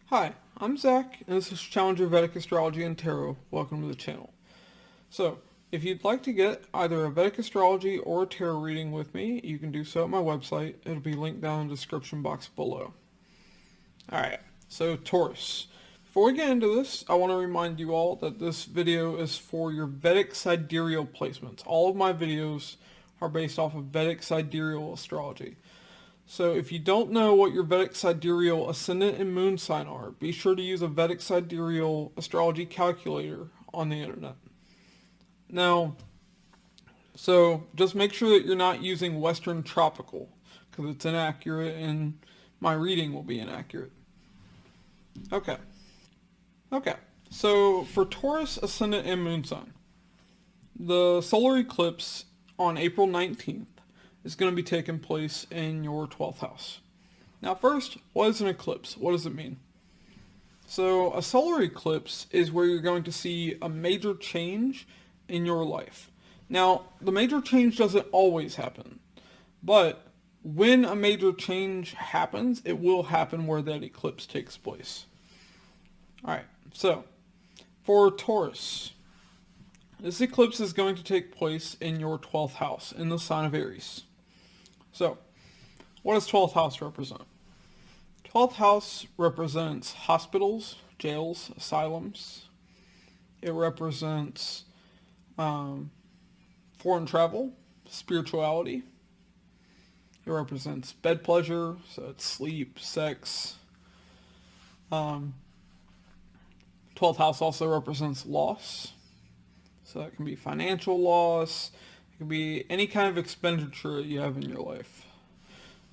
Hi, I'm Zach, and this is Challenger Vedic Astrology and Tarot. Welcome to the channel. So, if you'd like to get either a Vedic Astrology or a Tarot reading with me, you can do so at my website. It'll be linked down in the description box below. Alright, so Taurus. Before we get into this, I want to remind you all that this video is for your Vedic sidereal placements. All of my videos are based off of Vedic sidereal astrology. So if you don't know what your Vedic sidereal ascendant and moon sign are, be sure to use a Vedic sidereal astrology calculator on the internet. Now, so just make sure that you're not using Western tropical, because it's inaccurate and my reading will be inaccurate. Okay. So for Taurus ascendant and moon sign, the solar eclipse on April 19th is going to be taking place in your 12th house. Now first, what is an eclipse? What does it mean? So a solar eclipse is where you're going to see a major change in your life. Now, the major change doesn't always happen, but when a major change happens, it will happen where that eclipse takes place. Alright, so for Taurus, this eclipse is going to take place in your 12th house, in the sign of Aries. So, what does 12th house represent? 12th house represents hospitals, jails, asylums. It represents foreign travel, spirituality. It represents bed pleasure, so it's sleep, sex. 12th house also represents loss. So that can be financial loss. It can be any kind of expenditure that you have in your life.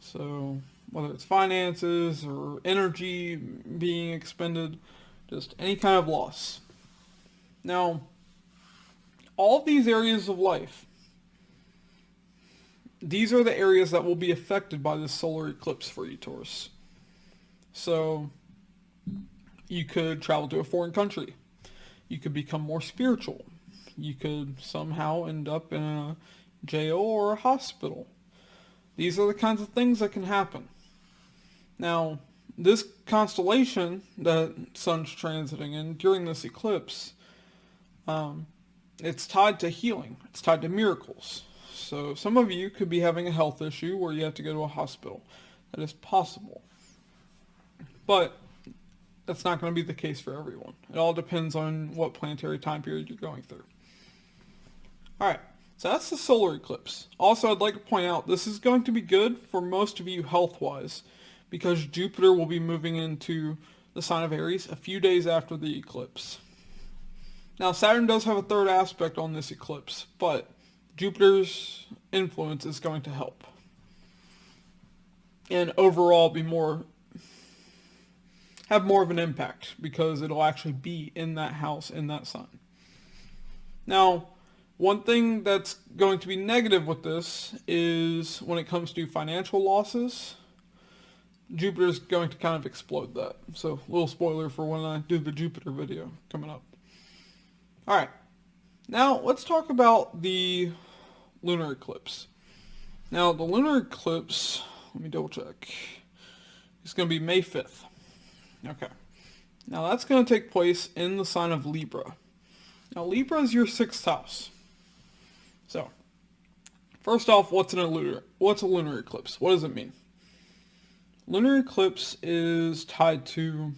So whether it's finances or energy being expended, just any kind of loss. Now, all of these areas of life, these are the areas that will be affected by this solar eclipse for you, Taurus. So you could travel to a foreign country. You could become more spiritual. You could somehow end up in a jail or a hospital. These are the kinds of things that can happen. Now, this constellation that Sun's transiting in during this eclipse, it's tied to healing. It's tied to miracles. So some of you could be having a health issue where you have to go to a hospital. That is possible. But that's not going to be the case for everyone. It all depends on what planetary time period you're going through. Alright, so that's the solar eclipse. Also, I'd like to point out this is going to be good for most of you health-wise because Jupiter will be moving into the sign of Aries a few days after the eclipse. Now, Saturn does have a third aspect on this eclipse, but Jupiter's influence is going to help. And overall have more of an impact because it'll actually be in that house, in that sign. Now, one thing that's going to be negative with this is when it comes to financial losses, Jupiter's going to kind of explode that. So, a little spoiler for when I do the Jupiter video coming up. Alright, now let's talk about the lunar eclipse. Now, the lunar eclipse, let me double check, it's going to be May 5th. Okay, now that's going to take place in the sign of Libra. Now, Libra is your 6th house. So, first off, what's a lunar eclipse? What does it mean? Lunar eclipse is tied to,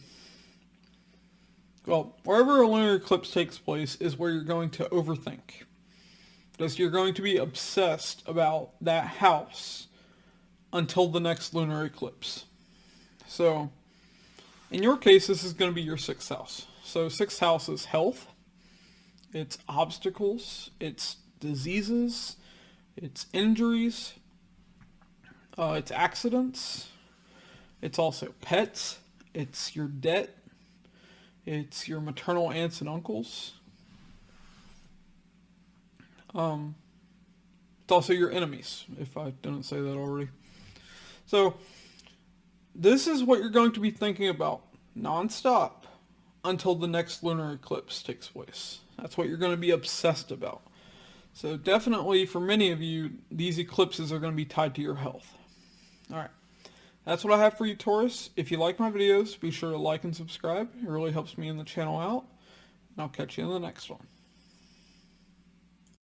well, wherever a lunar eclipse takes place is where you're going to overthink. Because you're going to be obsessed about that house until the next lunar eclipse. So, in your case, this is going to be your 6th house. So 6th house is health, it's obstacles, it's diseases, it's injuries, it's accidents, it's also pets, it's your debt, it's your maternal aunts and uncles. It's also your enemies, if I didn't say that already. So, this is what you're going to be thinking about nonstop until the next lunar eclipse takes place. That's what you're going to be obsessed about. So definitely for many of you, these eclipses are going to be tied to your health. Alright. That's what I have for you, Taurus. If you like my videos, be sure to like and subscribe. It really helps me and the channel out. And I'll catch you in the next one.